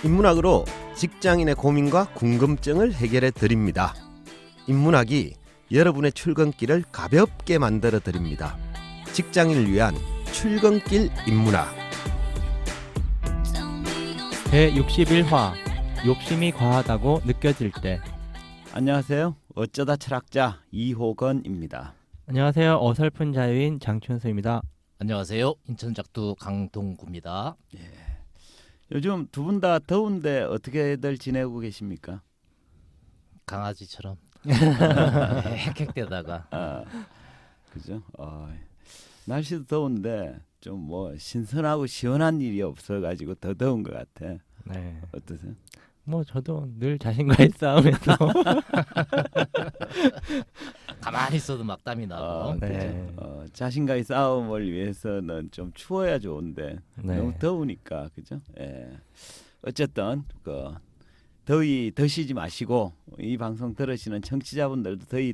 인문학으로 직장인의 고민과 궁금증을 해결해 드립니다. 인문학이 여러분의 출근길을 가볍게 만들어 드립니다. 직장인을 위한 출근길 인문학. 제61화 욕심이 과하다고 느껴질 때. 안녕하세요. 어쩌다 철학자 이호건입니다. 안녕하세요. 어설픈 자유인 장춘수입니다. 안녕하세요. 인천작두 강동구입니다. 요즘 두 분 다 더운데 어떻게들 지내고 계십니까? 강아지처럼 헥헥대다가 그죠? 날씨도 더운데 좀 뭐 신선하고 시원한 일이 없어가지고 더 더운 것 같아. 네. 어떠세요? 뭐 저도 늘 자신과의 싸움에서 가만히 있어도 막 땀이 나고. 네. 자신과의 싸움을 위해서는 좀 추워야 좋은데 네. 너무 더우니까 그죠? 예. 어쨌든 그 더위 드시지 마시고 이 방송 들으시는 청취자분들도 더위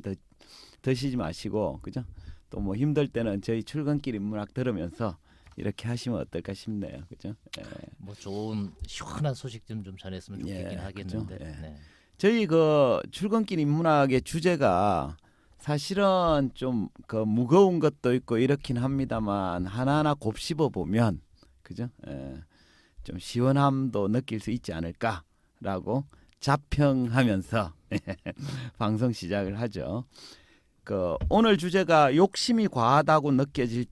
드시지 마시고 그죠? 또 뭐 힘들 때는 저희 출근길 인문학 들으면서 이렇게 하시면 어떨까 싶네요. 그죠? 예. 뭐 좋은 시원한 소식 좀 전했으면 좋겠긴 예, 하겠는데. 그죠? 예. 네. 저희 그 출근길 인문학의 주제가 사실은 좀 그 무거운 것도 있고 이렇긴 합니다만 하나하나 곱씹어 보면 그죠? 좀 시원함도 느낄 수 있지 않을까라고 자평하면서 방송 시작을 하죠. 그 오늘 주제가 욕심이 과하다고 느껴질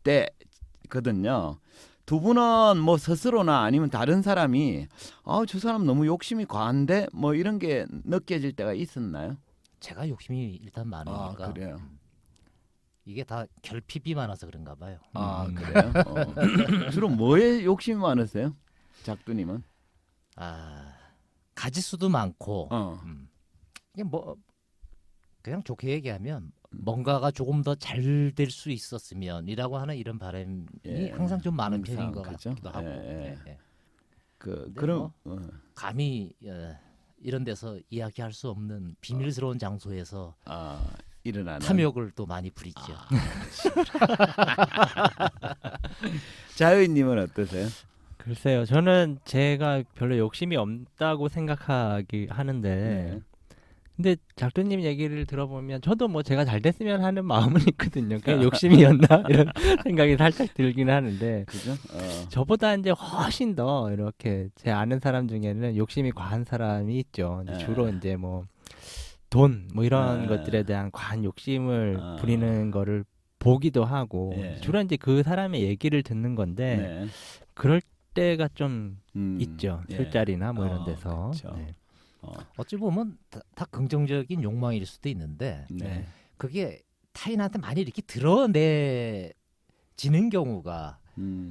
때거든요. 두 분은 뭐 스스로나 아니면 다른 사람이 저 사람 너무 욕심이 과한데 뭐 이런 게 느껴질 때가 있었나요? 제가 욕심이 일단 많으니까. 그래요. 이게 다 결핍이 많아서 그런가 봐요. 그래요? 주로 뭐에 욕심이 많으세요? 작두님은? 가지수도 많고. 어. 이게 뭐 그냥 좋게 얘기하면 뭔가가 조금 더 잘 될 수 있었으면이라고 하는 이런 바람이 예. 항상 좀 많은 항상 편인 것 그죠? 같기도 하고. 예. 예. 그럼 뭐 감히 이런 데서 이야기할 수 없는 비밀스러운 장소에서 일어나는 탐욕을 또 많이 부리죠. 자유인님은 어떠세요? 글쎄요. 저는 제가 별로 욕심이 없다고 생각하기 하는데 네. 근데 작두님 얘기를 들어보면 저도 뭐 제가 잘 됐으면 하는 마음은 있거든요. 그냥 욕심이었나 이런 생각이 살짝 들긴 하는데 그죠? 저보다 이제 훨씬 더 이렇게 제 아는 사람 중에는 욕심이 과한 사람이 있죠. 이제 주로 이제 뭐 돈 뭐 이런 것들에 대한 과한 욕심을 부리는 거를 보기도 하고 주로 이제 그 사람의 얘기를 듣는 건데 네. 그럴 때가 좀 있죠. 예. 술자리나 뭐 이런 데서. 그쵸. 네. 어찌 보면 다 긍정적인 욕망일 수도 있는데 네. 그게 타인한테 많이 이렇게 드러내지는 경우가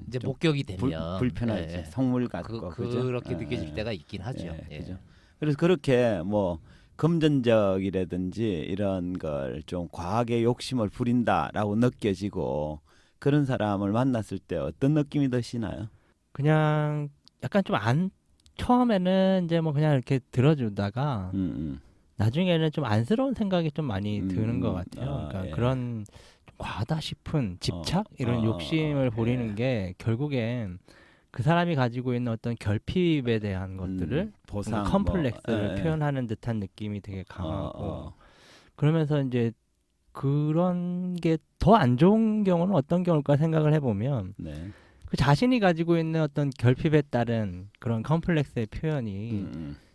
이제 좀 목격이 되면 불편하지. 예, 성물 같고 그렇게 느껴질 때가 있긴 하죠. 예. 그죠? 그래서 그렇게 뭐 금전적이라든지 이런 걸 좀 과하게 욕심을 부린다라고 느껴지고 그런 사람을 만났을 때 어떤 느낌이 드시나요? 그냥 약간 좀 처음에는 이제 뭐 그냥 이렇게 들어주다가 나중에는 좀 안쓰러운 생각이 좀 많이 드는 것 같아요. 그러니까 그런 좀 과하다 싶은 집착 이런 욕심을 부리는 게 결국엔 그 사람이 가지고 있는 어떤 결핍에 대한 것들을 보상, 컴플렉스를 뭐, 표현하는 듯한 느낌이 되게 강하고 그러면서 이제 그런 게 더 안 좋은 경우는 어떤 경우일까 생각을 해보면 네. 그 자신이 가지고 있는 어떤 결핍에 따른 그런 컴플렉스의 표현이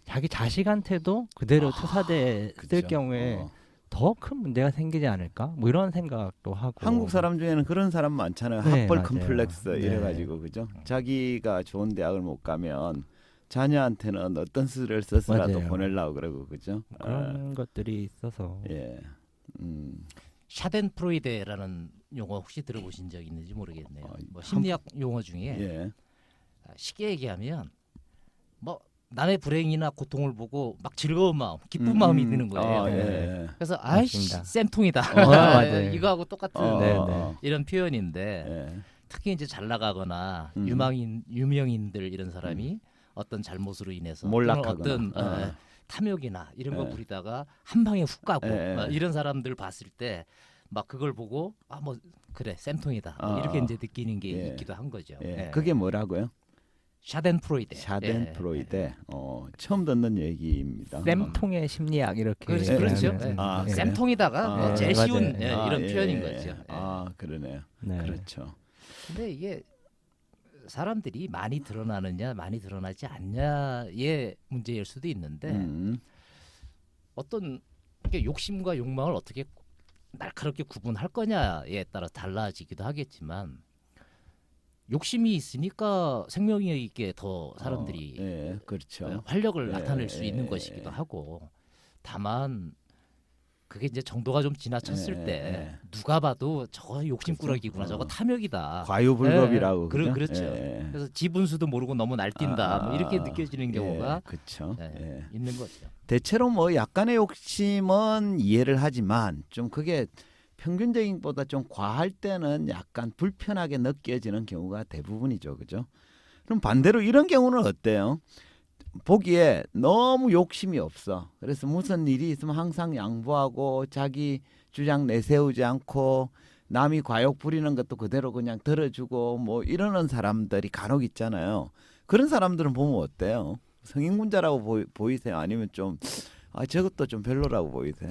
자기 자식한테도 그대로 투사됐을 그쵸. 경우에 더 큰 문제가 생기지 않을까? 뭐 이런 생각도 하고. 한국 사람 중에는 그런 사람 많잖아요. 네, 학벌 맞아요. 컴플렉스 네. 이래가지고 그죠? 자기가 좋은 대학을 못 가면 자녀한테는 어떤 수를 써서라도 맞아요. 보내려고 그러고 그죠? 그런 것들이 있어서. 예. 샤덴프로이데라는 용어 혹시 들어보신 적 있는지 모르겠네요. 뭐 한- 심리학 용어 중에 예. 쉽게 얘기하면 뭐 남의 불행이나 고통을 보고 막 즐거운 마음, 기쁜 마음이 드는 거예요. 예. 그래서 아이씨 맞습니다. 쌤통이다. 맞아요. 이거하고 똑같은 네, 네. 이런 표현인데 예. 특히 이제 잘 나가거나 유명인들 이런 사람이 어떤 잘못으로 인해서 몰락하거나. 또는 어떤 탐욕이나 이런 거 부리다가 한 방에 훅 가고 이런 사람들 봤을 때 막 그걸 보고 뭐 그래 쌤통이다 이렇게 이제 느끼는 게 있기도 한 거죠. 예. 그게 뭐라고요? 샤덴프로이데. 샤덴프로이데. 처음 듣는 얘기입니다. 쌤통의 심리학 이렇게 그렇죠. 그렇죠. 얘기하는, 아, 예. 그래요? 쌤통이다가 제일 맞아요. 쉬운 예. 이런 예, 표현인 예. 거죠. 예. 그러네요. 네. 그렇죠. 근데 이게 사람들이 많이 드러나느냐 많이 드러나지 않냐의 문제일 수도 있는데 어떤 이게 욕심과 욕망을 어떻게 날카롭게 구분할 거냐에 따라 달라지기도 하겠지만 욕심이 있으니까 생명력 있게 더 사람들이 예, 그렇죠. 활력을 예, 나타낼 수 있는 예, 것이기도 예. 하고 다만 그게 이제 정도가 좀 지나쳤을 예, 때 예. 누가 봐도 저거 욕심꾸러기구나 저거 탐욕이다. 과유불급이라고. 예, 그죠? 그렇죠. 예. 그래서 지분수도 모르고 너무 날뛴다 뭐 이렇게 느껴지는 경우가 그렇죠. 예, 예. 있는 거죠. 대체로 뭐 약간의 욕심은 이해를 하지만 좀 그게 평균적인 것보다 좀 과할 때는 약간 불편하게 느껴지는 경우가 대부분이죠. 그죠? 그럼 반대로 이런 경우는 어때요? 보기에 너무 욕심이 없어. 그래서 무슨 일이 있으면 항상 양보하고 자기 주장 내세우지 않고 남이 과욕 부리는 것도 그대로 그냥 들어주고 뭐 이러는 사람들이 간혹 있잖아요. 그런 사람들은 보면 어때요? 성인군자라고 보이세요? 아니면 좀 저것도 좀 별로라고 보이세요?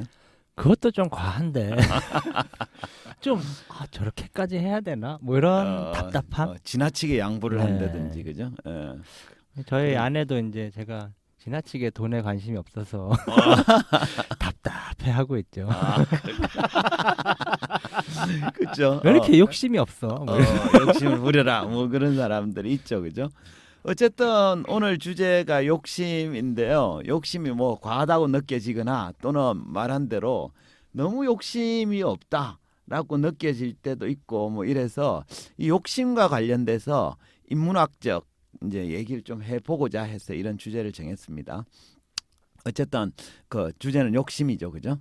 그것도 좀 과한데 좀 저렇게까지 해야 되나? 뭐 이런 답답함. 지나치게 양보를 네. 한다든지 그죠? 예. 저희 아내도 이제 제가 지나치게 돈에 관심이 없어서 답답해하고 있죠. 그렇죠. 왜 이렇게 욕심이 없어? 뭐 욕심을 부려라. 뭐 그런 사람들이 있죠, 그죠? 어쨌든 오늘 주제가 욕심인데요. 욕심이 뭐 과하다고 느껴지거나 또는 말한 대로 너무 욕심이 없다라고 느껴질 때도 있고 뭐 이래서 이 욕심과 관련돼서 인문학적 이제 얘기를 좀 해보고자 해서 이런 주제를 정했습니다. 어쨌든 그 주제는 욕심이죠, 그죠?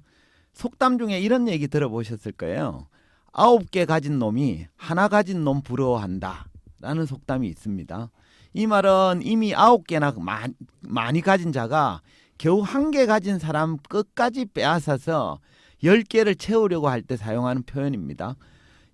속담 중에 이런 얘기 들어보셨을 거예요. 9개 가진 놈이 하나 가진 놈 부러워한다라는 속담이 있습니다. 이 말은 이미 9개나 많이 가진 자가 겨우 1개 가진 사람 끝까지 빼앗아서 10개를 채우려고 할 때 사용하는 표현입니다.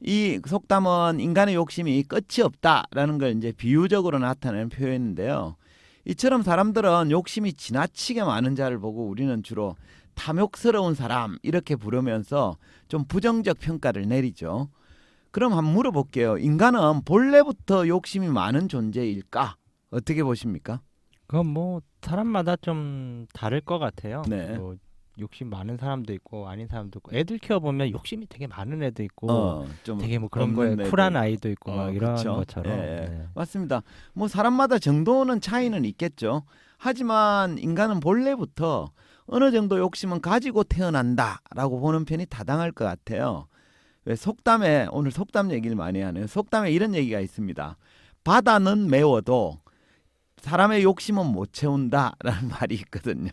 이 속담은 인간의 욕심이 끝이 없다라는 걸 이제 비유적으로 나타내는 표현인데요. 이처럼 사람들은 욕심이 지나치게 많은 자를 보고 우리는 주로 탐욕스러운 사람 이렇게 부르면서 좀 부정적 평가를 내리죠. 그럼 한번 물어볼게요. 인간은 본래부터 욕심이 많은 존재일까? 어떻게 보십니까? 그건 뭐 사람마다 좀 다를 것 같아요. 네. 뭐 욕심 많은 사람도 있고 아닌 사람도 있고 애들 키워보면 욕심이 되게 많은 애도 있고 좀 되게 뭐 그런 없는 거에 애들. 쿨한 아이도 있고 막 이런 그쵸? 것처럼 예, 네. 맞습니다. 뭐 사람마다 정도는 차이는 있겠죠. 하지만 인간은 본래부터 어느 정도 욕심은 가지고 태어난다라고 보는 편이 타당할 것 같아요. 왜 속담에 오늘 속담 얘기를 많이 하네요. 속담에 이런 얘기가 있습니다. 바다는 메워도 사람의 욕심은 못 채운다라는 말이 있거든요.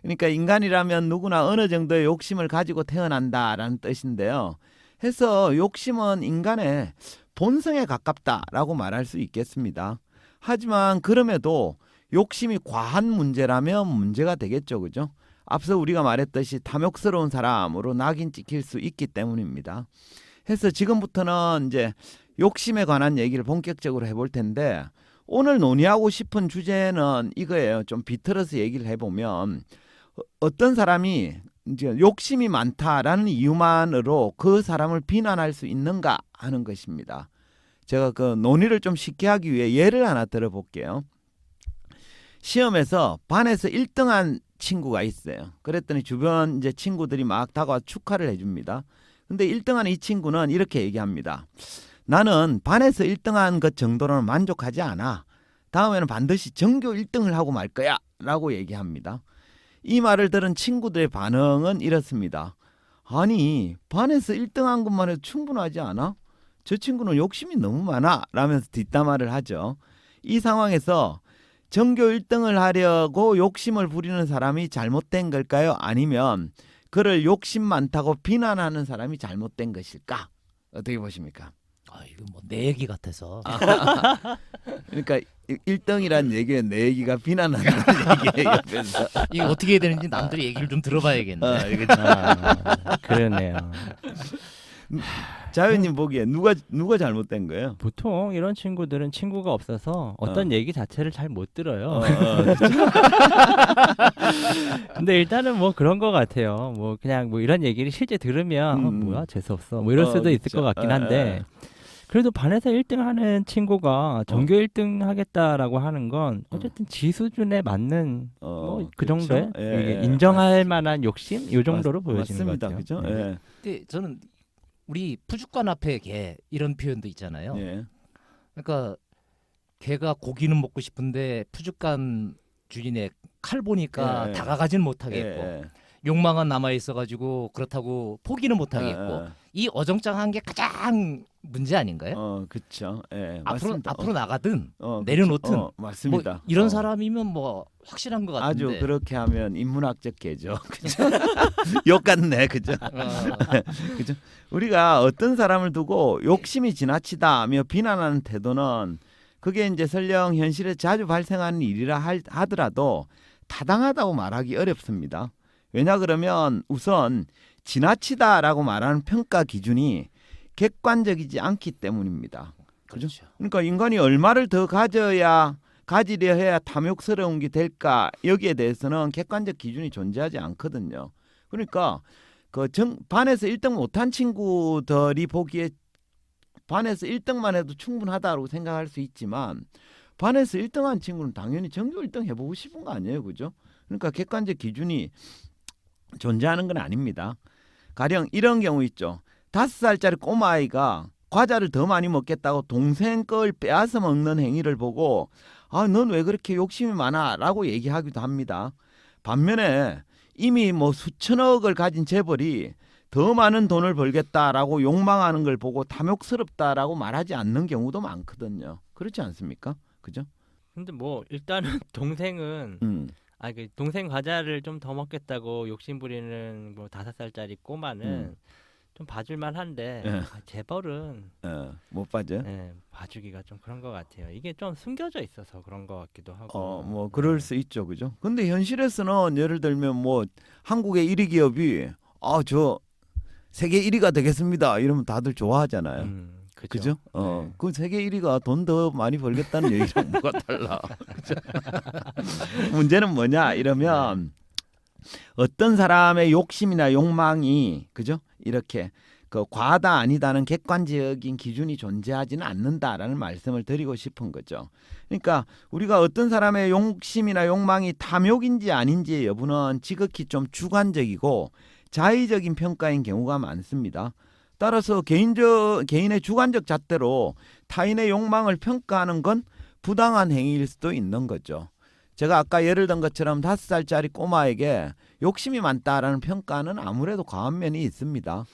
그러니까 인간이라면 누구나 어느 정도의 욕심을 가지고 태어난다라는 뜻인데요. 해서 욕심은 인간의 본성에 가깝다라고 말할 수 있겠습니다. 하지만 그럼에도 욕심이 과한 문제라면 문제가 되겠죠, 그죠? 앞서 우리가 말했듯이 탐욕스러운 사람으로 낙인 찍힐 수 있기 때문입니다. 해서 지금부터는 이제 욕심에 관한 얘기를 본격적으로 해볼 텐데 오늘 논의하고 싶은 주제는 이거예요. 좀 비틀어서 얘기를 해보면 어떤 사람이 이제 욕심이 많다라는 이유만으로 그 사람을 비난할 수 있는가 하는 것입니다. 제가 그 논의를 좀 쉽게 하기 위해 예를 하나 들어볼게요. 시험에서 반에서 1등한 친구가 있어요. 그랬더니 주변 이제 친구들이 막 다가와 축하를 해줍니다. 근데 1등한 이 친구는 이렇게 얘기합니다. 나는 반에서 1등한 것 정도로는 만족하지 않아. 다음에는 반드시 전교 1등을 하고 말 거야 라고 얘기합니다. 이 말을 들은 친구들의 반응은 이렇습니다. 아니 반에서 1등한 것만 해도 충분하지 않아? 저 친구는 욕심이 너무 많아 라면서 뒷담화를 하죠. 이 상황에서 전교 1등을 하려고 욕심을 부리는 사람이 잘못된 걸까요? 아니면 그를 욕심 많다고 비난하는 사람이 잘못된 것일까? 어떻게 보십니까? 이거 뭐 내 얘기 같아서. 그러니까 1등이란 얘기에 내 얘기가 비난하는 얘기예요. 옆에서. 이거 어떻게 해야 되는지 남들의 얘기를 좀 들어봐야겠네. 그러네요. 자연님 보기에 누가 잘못된 거예요? 보통 이런 친구들은 친구가 없어서 어떤 얘기 자체를 잘 못 들어요. 근데 일단은 뭐 그런 것 같아요. 뭐 그냥 뭐 이런 얘기를 실제 들으면 뭐야 재수 없어. 뭐 이럴 수도 있을 그쵸. 것 같긴 한데 그래도 반에서 1등 하는 친구가 전교 1등 하겠다라고 하는 건 어쨌든 지 수준에 맞는 뭐 그 그쵸? 정도의 예, 이게 예. 인정할 만한 욕심 이 정도로 보여지는 맞습니다. 것 그죠? 같아요. 네. 예. 근데 저는 우리 푸주간 앞에 개 이런 표현도 있잖아요. 예. 그러니까 개가 고기는 먹고 싶은데 푸주간 주인의 칼 보니까 예, 예. 다가가지는 못하겠고 예, 욕망은 남아 있어가지고 그렇다고 포기는 못하겠고 이 어정쩡한 게 가장 문제 아닌가요? 그렇죠. 예, 앞으로 맞습니다. 앞으로 나가든 그쵸. 내려놓든 맞습니다. 뭐 이런 사람이면 뭐 확실한 것 같은데 아주 그렇게 하면 인문학적 개죠. 그죠? 욕 같네. 그죠? 그죠? 우리가 어떤 사람을 두고 욕심이 지나치다며 비난하는 태도는 그게 이제 설령 현실에 자주 발생하는 일이라 하더라도 타당하다고 말하기 어렵습니다. 왜냐 그러면 우선 지나치다라고 말하는 평가 기준이 객관적이지 않기 때문입니다. 그렇죠. 그러니까 인간이 얼마를 더 가지려 해야 탐욕스러운 게 될까 여기에 대해서는 객관적 기준이 존재하지 않거든요. 그러니까 반에서 1등 못한 친구들이 보기에 반에서 1등만 해도 충분하다고 생각할 수 있지만 반에서 1등한 친구는 당연히 전교 1등 해보고 싶은 거 아니에요, 그죠? 그러니까 객관적 기준이 존재하는 건 아닙니다. 가령 이런 경우 있죠. 5살짜리 꼬마아이가 과자를 더 많이 먹겠다고 동생 걸 빼앗아 먹는 행위를 보고 넌 왜 그렇게 욕심이 많아? 라고 얘기하기도 합니다. 반면에 이미 뭐 수천억을 가진 재벌이 더 많은 돈을 벌겠다라고 욕망하는 걸 보고 탐욕스럽다라고 말하지 않는 경우도 많거든요. 그렇지 않습니까? 그죠? 근데 뭐 일단은 동생은 그 동생 과자를 좀 더 먹겠다고 욕심 부리는 뭐 5살짜리 꼬마는 좀 봐줄만 한데 재벌은 못 봐죠. 봐주기가 좀 그런 것 같아요. 이게 좀 숨겨져 있어서 그런 것 같기도 하고. 뭐 그럴 수 있죠, 그죠? 근데 현실에서는 예를 들면 뭐 한국의 1위 기업이 저 세계 1위가 되겠습니다. 이러면 다들 좋아하잖아요. 그죠? 그 세계 1위가 돈 더 많이 벌겠다는 얘기랑 뭐가 달라? 그죠? 문제는 뭐냐 이러면 어떤 사람의 욕심이나 욕망이 그죠? 이렇게 과하다 아니다는 객관적인 기준이 존재하지는 않는다라는 말씀을 드리고 싶은 거죠. 그러니까 우리가 어떤 사람의 욕심이나 욕망이 탐욕인지 아닌지의 여부는 지극히 좀 주관적이고 자의적인 평가인 경우가 많습니다. 따라서 개인의 주관적 잣대로 타인의 욕망을 평가하는 건 부당한 행위일 수도 있는 거죠. 제가 아까 예를 든 것처럼 5살짜리 꼬마에게 욕심이 많다라는 평가는 아무래도 과한 면이 있습니다.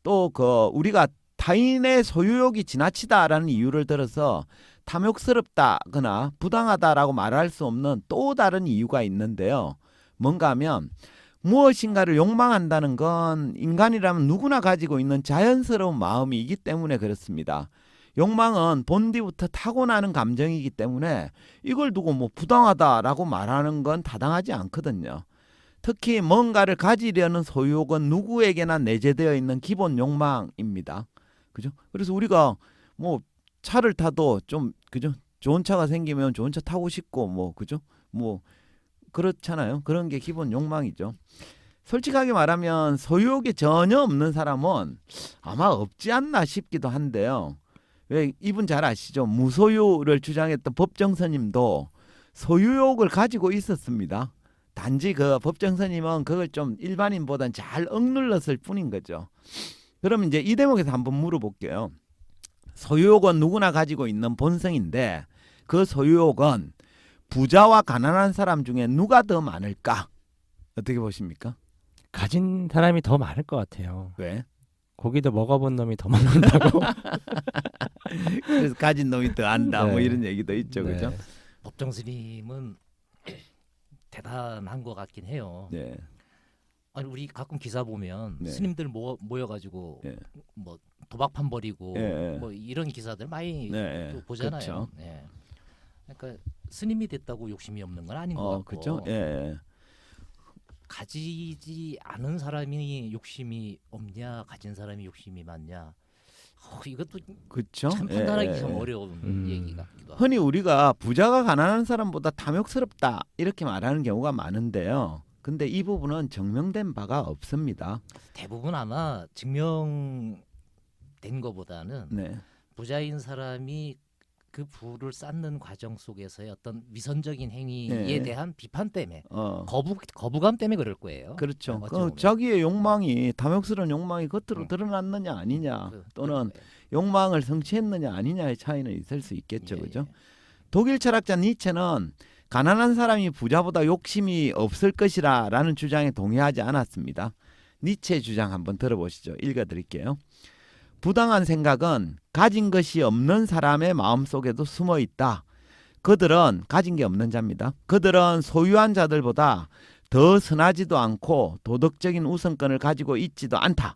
또 우리가 타인의 소유욕이 지나치다라는 이유를 들어서 탐욕스럽다거나 부당하다라고 말할 수 없는 또 다른 이유가 있는데요. 뭔가 하면 무엇인가를 욕망한다는 건 인간이라면 누구나 가지고 있는 자연스러운 마음이기 때문에 그렇습니다. 욕망은 본디부터 타고나는 감정이기 때문에 이걸 두고 뭐 부당하다라고 말하는 건 타당하지 않거든요. 특히 뭔가를 가지려는 소유욕은 누구에게나 내재되어 있는 기본 욕망입니다. 그죠? 그래서 우리가 뭐 차를 타도 좀 그죠? 좋은 차가 생기면 좋은 차 타고 싶고 뭐 그죠? 뭐 그렇잖아요. 그런 게 기본 욕망이죠. 솔직하게 말하면 소유욕이 전혀 없는 사람은 아마 없지 않나 싶기도 한데요. 왜 이분 잘 아시죠? 무소유를 주장했던 법정스님도 소유욕을 가지고 있었습니다. 단지 법정스님은 그걸 좀 일반인보다는 잘 억눌렀을 뿐인 거죠. 그럼 이제 이 대목에서 한번 물어볼게요. 소유욕은 누구나 가지고 있는 본성인데 그 소유욕은 부자와 가난한 사람 중에 누가 더 많을까? 어떻게 보십니까? 가진 사람이 더 많을 것 같아요. 왜? 고기도 먹어본 놈이 더 먹는다고. 그래서 가진 놈이 더 안다. 네. 뭐 이런 얘기도 있죠, 네. 그죠? 법정 스님은 대단한 것 같긴 해요. 네. 아니 우리 가끔 기사 보면 네. 스님들 모여가지고 네. 뭐 도박판 벌이고 네. 뭐 이런 기사들 많이 네. 또 보잖아요. 그쵸. 네. 그러니까 스님이 됐다고 욕심이 없는 건 아닌 것 같고 그죠? 예. 가지지 않은 사람이 욕심이 없냐 가진 사람이 욕심이 많냐 이것도 그렇죠. 참 판단하기 예. 참 어려운 얘기 같기도 하고. 흔히 우리가 부자가 가난한 사람보다 탐욕스럽다 이렇게 말하는 경우가 많은데요. 근데 이 부분은 증명된 바가 없습니다. 대부분 아마 증명된 것보다는 네. 부자인 사람이 그 부를 쌓는 과정 속에서의 어떤 위선적인 행위에 네. 대한 비판 때문에 어. 거부감 때문에 그럴 거예요. 그렇죠. 어찌 그 보면. 자기의 욕망이 탐욕스러운 욕망이 겉으로 응. 드러났느냐 아니냐 그럴 또는 거예요. 욕망을 성취했느냐 아니냐의 차이는 있을 수 있겠죠. 예, 그죠? 예. 독일 철학자 니체는 가난한 사람이 부자보다 욕심이 없을 것이라는 주장에 동의하지 않았습니다. 니체의 주장 한번 들어보시죠. 읽어드릴게요. 부당한 생각은 가진 것이 없는 사람의 마음속에도 숨어 있다. 그들은 가진 게 없는 자입니다. 그들은 소유한 자들보다 더 선하지도 않고 도덕적인 우선권을 가지고 있지도 않다.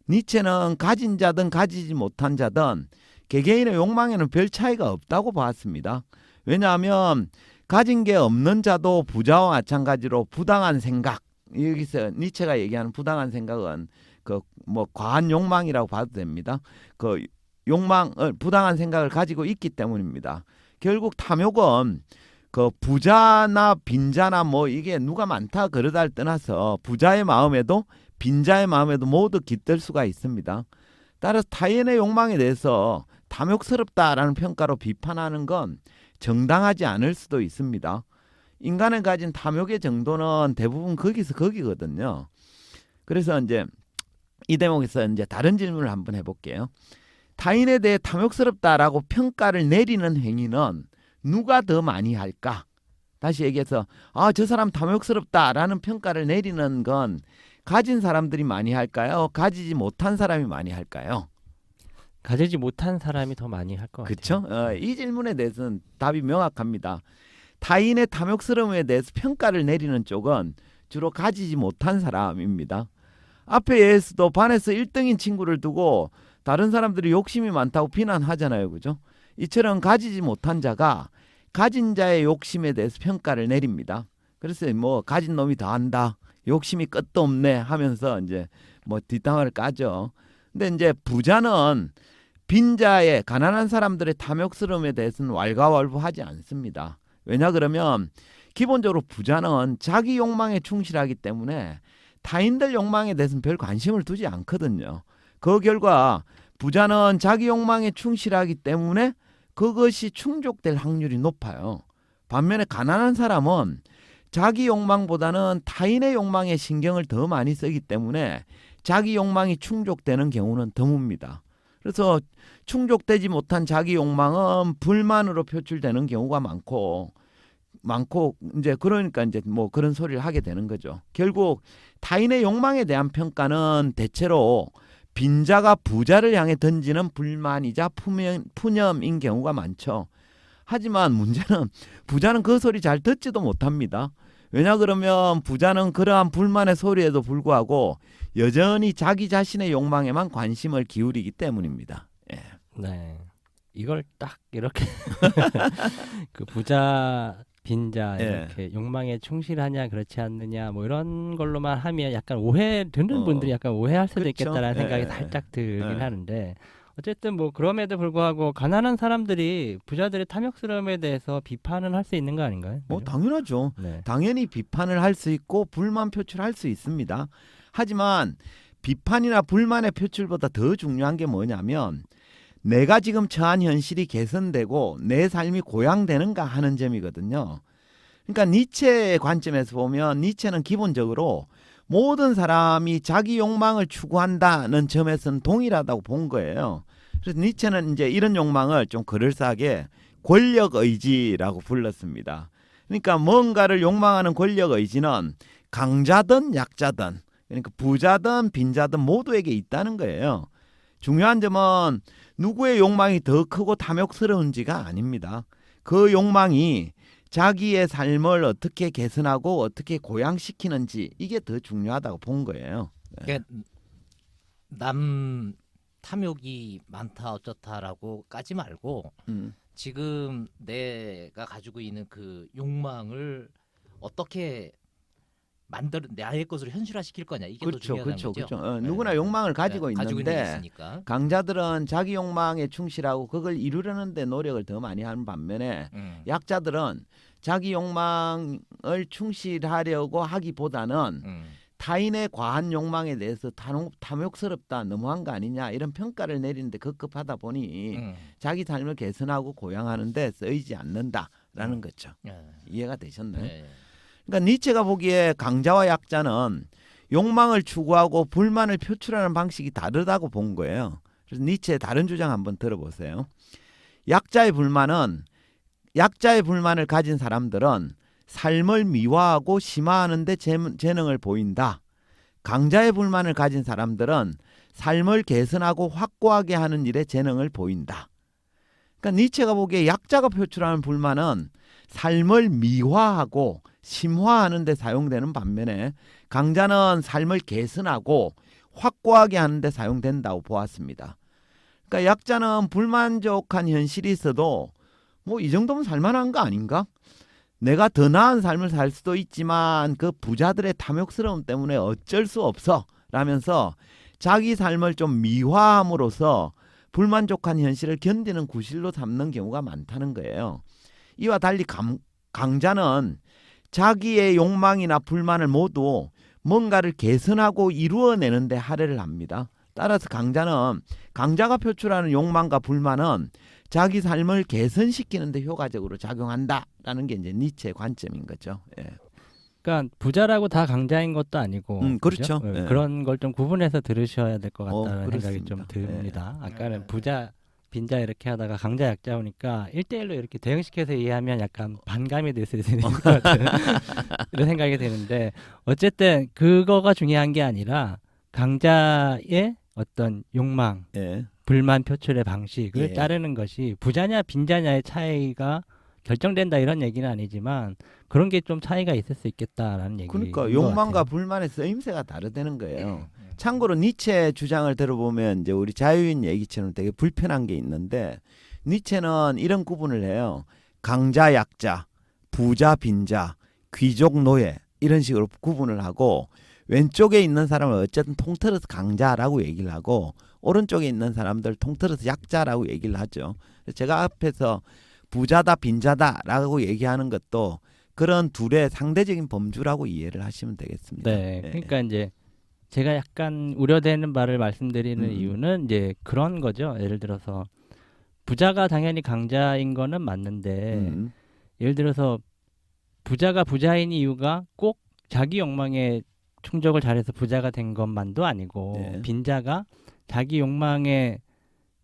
니체는 가진 자든 가지지 못한 자든 개개인의 욕망에는 별 차이가 없다고 봤습니다. 왜냐하면 가진 게 없는 자도 부자와 마찬가지로 부당한 생각, 여기서 니체가 얘기하는 부당한 생각은 그 뭐 과한 욕망이라고 봐도 됩니다. 그 욕망을 부당한 생각을 가지고 있기 때문입니다. 결국 탐욕은 그 부자나 빈자나 뭐 이게 누가 많다 그러다를 떠나서 부자의 마음에도 빈자의 마음에도 모두 깃들 수가 있습니다. 따라서 타인의 욕망에 대해서 탐욕스럽다라는 평가로 비판하는 건 정당하지 않을 수도 있습니다. 인간을 가진 탐욕의 정도는 대부분 거기서 거기거든요. 그래서 이제 이 대목에서 이제 다른 질문을 한번 해볼게요. 타인에 대해 탐욕스럽다라고 평가를 내리는 행위는 누가 더 많이 할까? 다시 얘기해서 저 사람 탐욕스럽다라는 평가를 내리는 건 가진 사람들이 많이 할까요? 가지지 못한 사람이 많이 할까요? 가지지 못한 사람이 더 많이 할 것 같아요. 그렇죠? 이 질문에 대해서는 답이 명확합니다. 타인의 탐욕스러움에 대해서 평가를 내리는 쪽은 주로 가지지 못한 사람입니다. 앞에 예에서도 반에서 1등인 친구를 두고 다른 사람들이 욕심이 많다고 비난하잖아요. 그죠? 이처럼 가지지 못한 자가 가진 자의 욕심에 대해서 평가를 내립니다. 그래서 뭐 가진 놈이 더 한다. 욕심이 끝도 없네 하면서 이제 뭐 뒷담화를 까죠. 근데 이제 부자는 빈자의 가난한 사람들의 탐욕스러움에 대해서는 왈가왈부하지 않습니다. 왜냐 그러면 기본적으로 부자는 자기 욕망에 충실하기 때문에 타인들 욕망에 대해서는 별 관심을 두지 않거든요. 그 결과 부자는 자기 욕망에 충실하기 때문에 그것이 충족될 확률이 높아요. 반면에 가난한 사람은 자기 욕망보다는 타인의 욕망에 신경을 더 많이 쓰기 때문에 자기 욕망이 충족되는 경우는 드뭅니다. 그래서 충족되지 못한 자기 욕망은 불만으로 표출되는 경우가 많고 이제 그러니까 이제 뭐 그런 소리를 하게 되는 거죠. 결국 타인의 욕망에 대한 평가는 대체로 빈자가 부자를 향해 던지는 불만이자 푸념인 경우가 많죠. 하지만 문제는 부자는 그 소리 잘 듣지도 못합니다. 왜냐 그러면 부자는 그러한 불만의 소리에도 불구하고 여전히 자기 자신의 욕망에만 관심을 기울이기 때문입니다. 예. 네. 이걸 딱 이렇게 그 부자 빈자 이렇게 욕망에 충실하냐 그렇지 않느냐 뭐 이런 걸로만 하면 약간 듣는 분들이 약간 오해할 수도 그쵸? 있겠다라는 생각이 살짝 들긴 하는데 어쨌든 뭐 그럼에도 불구하고 가난한 사람들이 부자들의 탐욕스러움에 대해서 비판은 할 수 있는 거 아닌가요? 뭐 당연하죠. 네. 당연히 비판을 할 수 있고 불만 표출할 수 있습니다. 하지만 비판이나 불만의 표출보다 더 중요한 게 뭐냐면 내가 지금 처한 현실이 개선되고 내 삶이 고양되는가 하는 점이거든요. 그러니까 니체의 관점에서 보면 니체는 기본적으로 모든 사람이 자기 욕망을 추구한다는 점에서는 동일하다고 본 거예요. 그래서 니체는 이제 이런 욕망을 좀 그럴싸하게 권력의지라고 불렀습니다. 그러니까 뭔가를 욕망하는 권력의지는 강자든 약자든 그러니까 부자든 빈자든 모두에게 있다는 거예요. 중요한 점은 누구의 욕망이 더 크고 탐욕스러운지가 아닙니다. 그 욕망이 자기의 삶을 어떻게 개선하고 어떻게 고양시키는지 이게 더 중요하다고 본 거예요. 그러니까 남 탐욕이 많다 어쩌다라고 까지 말고 지금 내가 가지고 있는 그 욕망을 어떻게 만들 나의 것으로 현실화시킬 거냐 이게 더 그렇죠, 중요하다는 그렇죠, 거죠. 그렇죠. 네. 누구나 욕망을 가지고 가지고 있는 게 있는데 있으니까. 강자들은 자기 욕망에 충실하고 그걸 이루려는데 노력을 더 많이 하는 반면에 약자들은 자기 욕망을 충실하려고 하기보다는 타인의 과한 욕망에 대해서 탐욕스럽다, 너무한 거 아니냐 이런 평가를 내리는데 급급하다 보니 자기 삶을 개선하고 고양하는 데 쓰이지 않는다라는 거죠. 이해가 되셨나요? 네. 그러니까 니체가 보기에 강자와 약자는 욕망을 추구하고 불만을 표출하는 방식이 다르다고 본 거예요. 그래서 니체의 다른 주장 한번 들어보세요. 약자의 불만을 가진 사람들은 삶을 미화하고 심화하는 데 재능을 보인다. 강자의 불만을 가진 사람들은 삶을 개선하고 확고하게 하는 일에 재능을 보인다. 그러니까 니체가 보기에 약자가 표출하는 불만은 삶을 미화하고 심화하는 데 사용되는 반면에 강자는 삶을 개선하고 확고하게 하는 데 사용된다고 보았습니다. 그러니까 약자는 불만족한 현실이 있어도 뭐 이 정도면 살만한 거 아닌가? 내가 더 나은 삶을 살 수도 있지만 그 부자들의 탐욕스러움 때문에 어쩔 수 없어 라면서 자기 삶을 좀 미화함으로써 불만족한 현실을 견디는 구실로 삼는 경우가 많다는 거예요. 이와 달리 강자는 자기의 욕망이나 불만을 모두 뭔가를 개선하고 이루어내는 데 할애를 합니다. 따라서 강자가 표출하는 욕망과 불만은 자기 삶을 개선시키는 데 효과적으로 작용한다라는 게 이제 니체의 관점인 거죠. 예. 그러니까 부자라고 다 강자인 것도 아니고 그렇죠. 그죠? 예. 그런 걸 좀 구분해서 들으셔야 될 것 같다는 생각이 그렇습니다. 좀 듭니다. 예. 아까는 부자 빈자 이렇게 하다가 강자 약자 오니까 1대1로 이렇게 대응시켜서 이해하면 약간 반감이 될 수 있는 것 같은 이런 생각이 드는데 어쨌든 그거가 중요한 게 아니라 강자의 어떤 욕망, 예. 불만 표출의 방식을 예. 따르는 것이 부자냐 빈자냐의 차이가 결정된다 이런 얘기는 아니지만 그런 게 좀 차이가 있을 수 있겠다라는 얘기. 그러니까 욕망과 불만의 쓰임새가 다르다는 거예요. 참고로 니체 주장을 들어보면 이제 우리 자유인 얘기처럼 되게 불편한 게 있는데 니체는 이런 구분을 해요. 강자 약자, 부자 빈자, 귀족 노예 이런 식으로 구분을 하고 왼쪽에 있는 사람을 어쨌든 통틀어서 강자라고 얘기를 하고 오른쪽에 있는 사람들 통틀어서 약자라고 얘기를 하죠. 제가 앞에서 부자다 빈자다라고 얘기하는 것도 그런 둘의 상대적인 범주라고 이해를 하시면 되겠습니다. 네, 예. 그러니까 이제 제가 약간 우려되는 바를 말씀드리는 이유는 이제 그런 거죠. 예를 들어서 부자가 당연히 강자인 거는 맞는데 예를 들어서 부자가 부자인 이유가 꼭 자기 욕망에 충족을 잘해서 부자가 된 것만도 아니고 네. 빈자가 자기 욕망에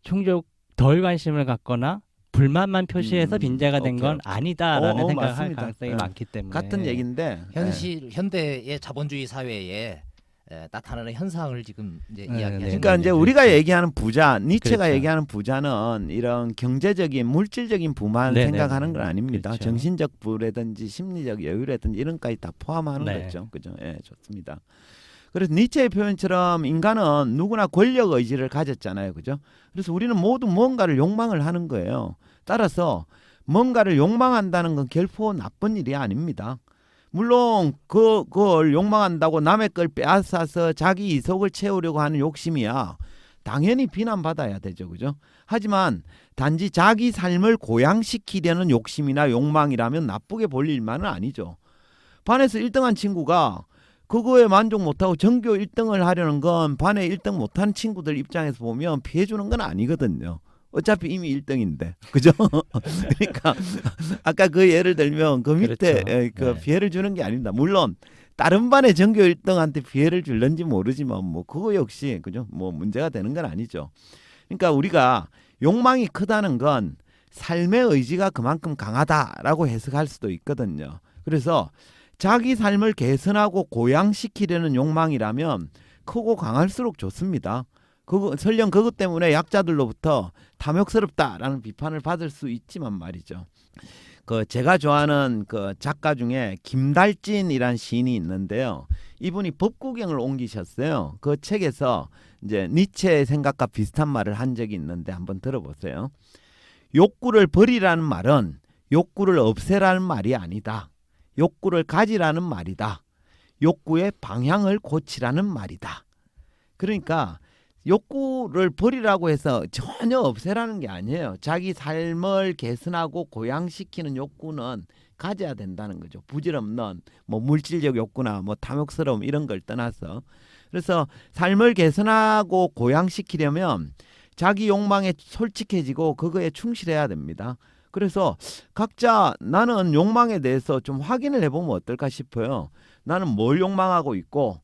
충족 덜 관심을 갖거나 불만만 표시해서 빈자가 된 건 아니다라는 생각을 할 맞습니다. 가능성이 예. 많기 때문에 같은 얘기인데 현대의 자본주의 사회에 나타나는 현상을 지금 이제 네, 이야기하시는 그러니까 이제 네, 우리가 그렇죠. 얘기하는 부자, 니체가 그렇죠. 얘기하는 부자는 이런 경제적인 물질적인 부만을 네, 생각하는 네, 건 아닙니다. 그렇죠. 정신적 부라든지 심리적 여유라든지 이런까지 다 포함하는 네. 거죠. 그죠? 예, 좋습니다. 그래서 니체의 표현처럼 인간은 누구나 권력 의지를 가졌잖아요. 그죠? 그래서 우리는 모두 뭔가를 욕망을 하는 거예요. 따라서 뭔가를 욕망한다는 건 결코 나쁜 일이 아닙니다. 물론 그걸 욕망한다고 남의 걸 빼앗아서 자기 이속을 채우려고 하는 욕심이야 당연히 비난받아야 되죠. 그죠? 하지만 단지 자기 삶을 고양시키려는 욕심이나 욕망이라면 나쁘게 볼 일만은 아니죠. 반에서 1등한 친구가 그거에 만족 못하고 전교 1등을 하려는 건 반에 1등 못하는 친구들 입장에서 보면 피해주는 건 아니거든요. 어차피 이미 1등인데. 그죠? 그러니까 아까 그 예를 들면 그 밑에 그렇죠. 그 네. 피해를 주는 게 아닙니다. 물론 다른 반의 전교 1등한테 피해를 줄는지 모르지만 뭐 그거 역시 그죠? 뭐 문제가 되는 건 아니죠. 그러니까 우리가 욕망이 크다는 건 삶의 의지가 그만큼 강하다라고 해석할 수도 있거든요. 그래서 자기 삶을 개선하고 고양시키려는 욕망이라면 크고 강할수록 좋습니다. 설령 그것 때문에 약자들로부터 탐욕스럽다라는 비판을 받을 수 있지만 말이죠. 그 제가 좋아하는 그 작가 중에 김달진이란 시인이 있는데요. 이분이 법구경을 옮기셨어요. 그 책에서 이제 니체의 생각과 비슷한 말을 한 적이 있는데 한번 들어보세요. 욕구를 버리라는 말은 욕구를 없애라는 말이 아니다. 욕구를 가지라는 말이다. 욕구의 방향을 고치라는 말이다. 그러니까 욕구를 버리라고 해서 전혀 없애라는 게 아니에요. 자기 삶을 개선하고 고양시키는 욕구는 가져야 된다는 거죠. 부질없는 뭐 물질적 욕구나 뭐 탐욕스러움 이런 걸 떠나서. 그래서 삶을 개선하고 고양시키려면 자기 욕망에 솔직해지고 그거에 충실해야 됩니다. 그래서 각자 나는 욕망에 대해서 좀 확인을 해보면 어떨까 싶어요. 나는 뭘 욕망하고 있고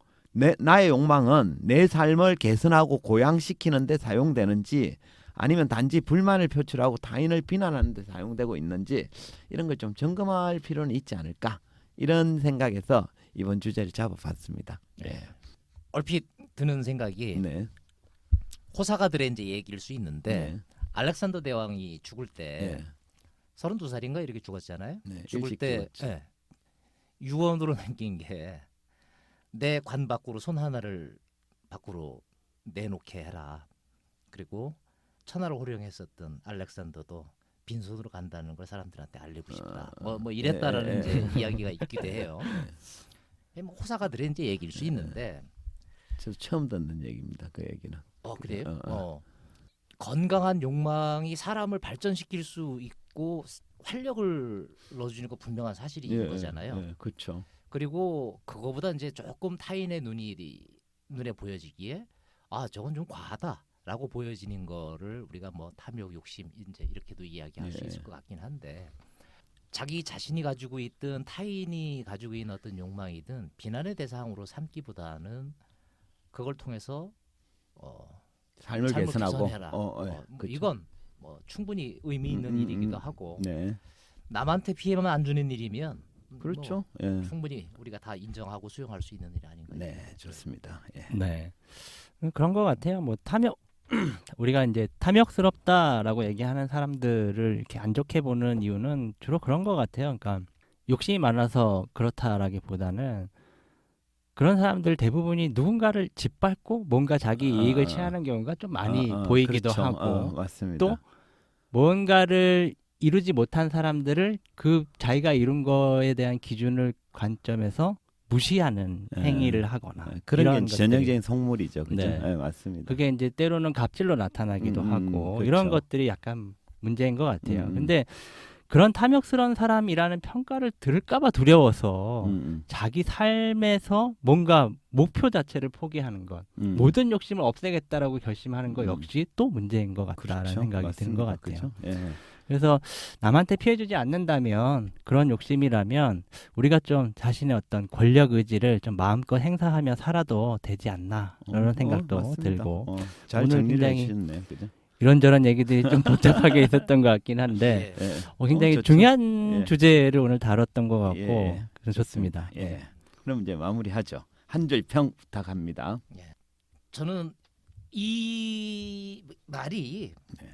나의 욕망은 내 삶을 개선하고 고양시키는 데 사용되는지 아니면 단지 불만을 표출하고 타인을 비난하는 데 사용되고 있는지 이런 걸 좀 점검할 필요는 있지 않을까 이런 생각에서 이번 주제를 잡아봤습니다. 네. 얼핏 드는 생각이 네. 호사가들의 이제 얘기일 수 있는데 네. 알렉산더 대왕이 죽을 때 네. 32살인가 이렇게 죽었잖아요. 네. 죽을 일찍 때 죽었죠. 예, 유언으로 남긴 게 내 관 밖으로 손 하나를 밖으로 내놓게 해라. 그리고 천하를 호령했었던 알렉산더도 빈손으로 간다는 걸 사람들한테 알리고 싶다. 뭐 이랬다라는 이제 이야기가 있기도 해요. 뭐 호사가들의 이제 얘기일 수 있는데 저 처음 듣는 얘기입니다. 그 얘기는. 그래요? 건강한 욕망이 사람을 발전시킬 수 있고 활력을 넣어주는 거 분명한 사실인 거잖아요. 예, 그렇죠. 그리고 그거보다 이제 조금 타인의 눈에 보여지기에 저건 좀 과하다라고 보여지는 거를 우리가 뭐 탐욕, 욕심 이제 이렇게도 이야기할 수 있을 것 같긴 한데 자기 자신이 가지고 있든 타인이 가지고 있는 어떤 욕망이든 비난의 대상으로 삼기보다는 그걸 통해서 삶을 개선하고 개선해라. 그렇죠. 이건 뭐 충분히 의미 있는 일이기도 하고 네. 남한테 피해만 안 주는 일이면 그렇죠. 뭐 예. 충분히 우리가 다 인정하고 수용할 수 있는 일 아닌가요? 네, 좋습니다. 예. 네. 그런 것 같아요. 뭐 탐욕 우리가 이제 탐욕스럽다라고 얘기하는 사람들을 이렇게 안 좋게 보는 이유는 주로 그런 것 같아요. 그러니까 욕심이 많아서 그렇다라기보다는 그런 사람들 대부분이 누군가를 짓밟고 뭔가 자기 이익을 취하는 경우가 좀 많이 보이기도 그렇죠. 하고 맞습니다. 또 뭔가를 이루지 못한 사람들을 그 자기가 이룬 거에 대한 기준을 관점에서 무시하는 행위를 하거나 그런 이런 게 것들이- 전형적인 속물이죠. 그죠? 네. 네, 맞습니다. 그게 이제 때로는 갑질로 나타나기도 하고 그렇죠. 이런 것들이 약간 문제인 것 같아요. 음. 근데 그런 탐욕스러운 사람이라는 평가를 들을까봐 두려워서 자기 삶에서 뭔가 목표 자체를 포기하는 것, 모든 욕심을 없애겠다라고 결심하는 것 역시 또 문제인 것 같다라는 그렇죠. 생각이 드는 것 같아요. 그렇죠? 예. 그래서 남한테 피해주지 않는다면 그런 욕심이라면 우리가 좀 자신의 어떤 권력 의지를 좀 마음껏 행사하며 살아도 되지 않나 이런 생각도 맞습니다. 들고 잘 오늘 정리를 굉장히 해주셨네. 그죠? 이런저런 얘기들이 좀 복잡하게 있었던 것 같긴 한데 예. 예. 굉장히 좋죠. 중요한 예. 주제를 오늘 다뤘던 것 같고 예. 그래서 좋습니다. 예. 그럼 이제 마무리하죠. 한 줄 평 부탁합니다. 저는 이 말이 네.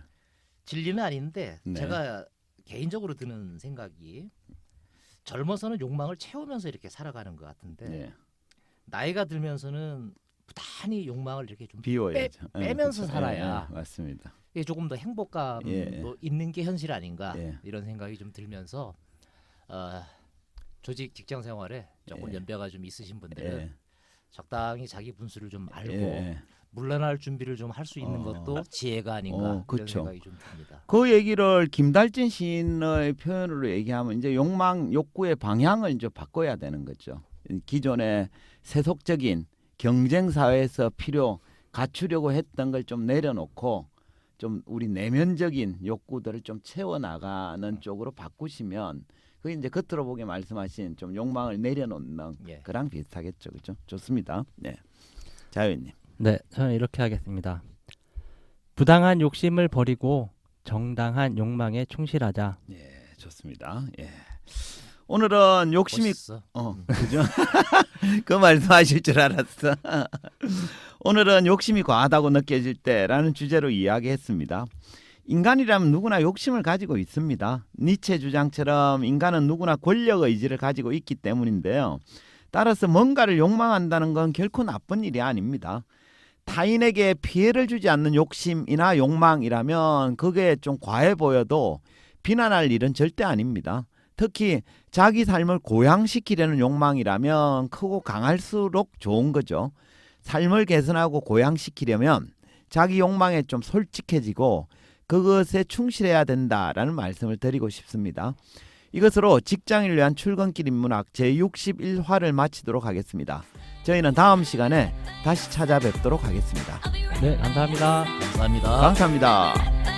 진리는 아닌데 네. 제가 개인적으로 드는 생각이 젊어서는 욕망을 채우면서 이렇게 살아가는 것 같은데 예. 나이가 들면서는 부단히 욕망을 이렇게 좀 비워야죠. 빼면서 그렇죠. 살아야 맞습니다. 이게 조금 더 행복감도 예. 있는 게 현실 아닌가 예. 이런 생각이 좀 들면서 조직 직장 생활에 조금 예. 연배가 좀 있으신 분들은 예. 적당히 자기 분수를 좀 알고 예. 물러날 준비를 좀 할 수 있는 것도 지혜가 아닌가 이런 그렇죠. 생각이 좀 듭니다. 그 얘기를 김달진 시인의 표현으로 얘기하면 이제 욕구의 방향을 이제 바꿔야 되는 거죠. 기존의 세속적인 경쟁 사회에서 갖추려고 했던 걸 좀 내려놓고 좀 우리 내면적인 욕구들을 좀 채워 나가는 쪽으로 바꾸시면 그게 이제 겉으로 보게 말씀하신 좀 욕망을 내려놓는 예. 그랑 비슷하겠죠, 그렇죠? 좋습니다. 네, 자유님. 네, 저는 이렇게 하겠습니다. 부당한 욕심을 버리고 정당한 욕망에 충실하자. 예, 좋습니다. 예. 오늘은 욕심이 멋있어. 그죠? 그 말씀하실 줄 알았어. 오늘은 욕심이 과하다고 느껴질 때라는 주제로 이야기했습니다. 인간이라면 누구나 욕심을 가지고 있습니다. 니체 주장처럼 인간은 누구나 권력 의지를 가지고 있기 때문인데요. 따라서 뭔가를 욕망한다는 건 결코 나쁜 일이 아닙니다. 타인에게 피해를 주지 않는 욕심이나 욕망이라면 그게 좀 과해 보여도 비난할 일은 절대 아닙니다. 특히 자기 삶을 고양시키려는 욕망이라면 크고 강할수록 좋은 거죠. 삶을 개선하고 고양시키려면 자기 욕망에 좀 솔직해지고 그것에 충실해야 된다라는 말씀을 드리고 싶습니다. 이것으로 직장인을 위한 출근길 인문학 제61화를 마치도록 하겠습니다. 저희는 다음 시간에 다시 찾아뵙도록 하겠습니다. 네, 감사합니다. 감사합니다. 감사합니다.